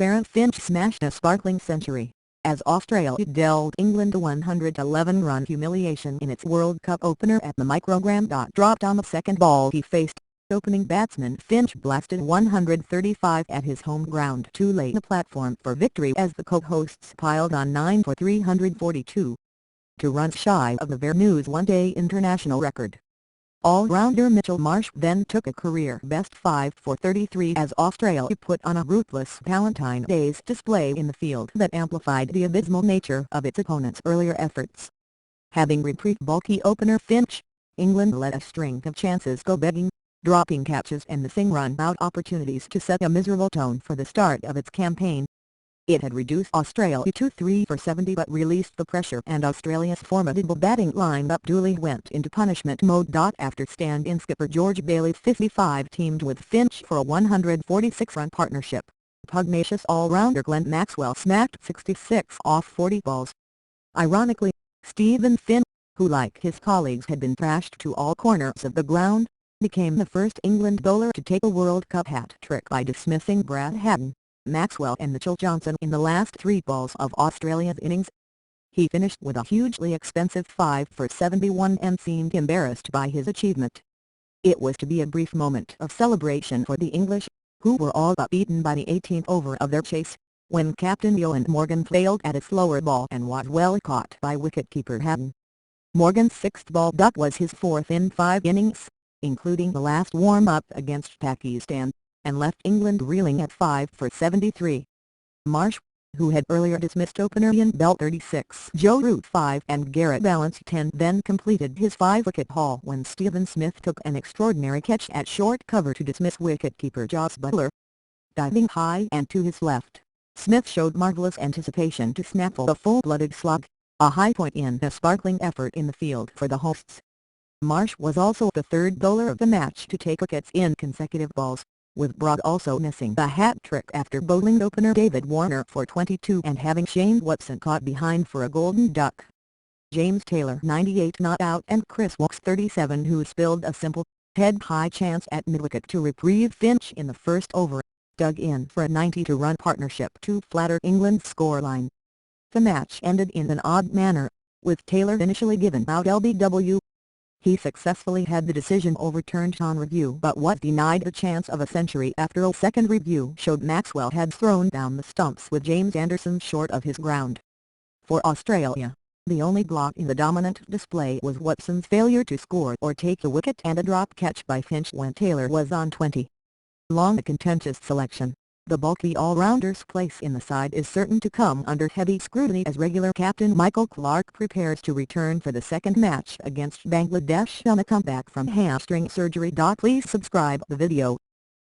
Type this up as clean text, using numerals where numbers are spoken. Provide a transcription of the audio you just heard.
transparent Finch smashed a sparkling century, as Australia dealt England a 111-run humiliation in its World Cup opener at the microgram.Dropped on the second ball he faced. Opening batsman Finch blasted 135 at his home ground to lay the platform for victory as the co-hosts piled on 9 for 342. 2 runs shy of the Venue's one-day international record. All-rounder Mitchell Marsh then took a career-best 5 for 33 as Australia put on a ruthless Valentine Day's display in the field that amplified the abysmal nature of its opponent's earlier efforts. Having reprieved bulky opener Finch, England let a string of chances go begging, dropping catches and missing run-out opportunities to set a miserable tone for the start of its campaign. It had reduced Australia to 3 for 70 but released the pressure, and Australia's formidable batting line-up duly went into punishment mode. After stand-in skipper George Bailey's 55 teamed with Finch for a 146-run partnership, pugnacious all-rounder Glenn Maxwell smacked 66 off 40 balls. Ironically, Stephen Finch, who like his colleagues had been thrashed to all corners of the ground, became the first England bowler to take a World Cup hat-trick by dismissing Brad Haddin, Maxwell and Mitchell Johnson in the last 3 balls of Australia's innings. He finished with a hugely expensive 5 for 71 and seemed embarrassed by his achievement. It was to be a brief moment of celebration for the English, who were all but beaten by the 18th over of their chase, when captain Eoin Morgan failed at a slower ball and was well caught by wicket-keeper Haddin. Morgan's 6th ball duck was his 4th in 5 innings, including the last warm-up against Pakistan, and left England reeling at 5 for 73. Marsh, who had earlier dismissed opener Ian Bell 36, Joe Root 5 and Garrett Valentine 10, then completed his 5-wicket haul when Stephen Smith took an extraordinary catch at short cover to dismiss wicket-keeper Jos Buttler. Diving high and to his left, Smith showed marvellous anticipation to snaffle a full-blooded slog, a high point in a sparkling effort in the field for the hosts. Marsh was also the 3rd bowler of the match to take wickets in consecutive balls, with Broad also missing the hat-trick after bowling opener David Warner for 22 and having Shane Watson caught behind for a golden duck. James Taylor 98 not out and Chris Woakes 37, who spilled a simple, head-high chance at mid-wicket to reprieve Finch in the first over, dug in for a 92-run partnership to flatter England's scoreline. The match ended in an odd manner, with Taylor initially given out LBW. He successfully had the decision overturned on review but was denied a chance of a century after a second review showed Maxwell had thrown down the stumps with James Anderson short of his ground. For Australia, the only block in the dominant display was Watson's failure to score or take a wicket and a drop catch by Finch when Taylor was on 20. Long a contentious selection, the bulky all-rounder's place in the side is certain to come under heavy scrutiny as regular captain Michael Clarke prepares to return for the second match against Bangladesh on a comeback from hamstring surgery. Please subscribe the video.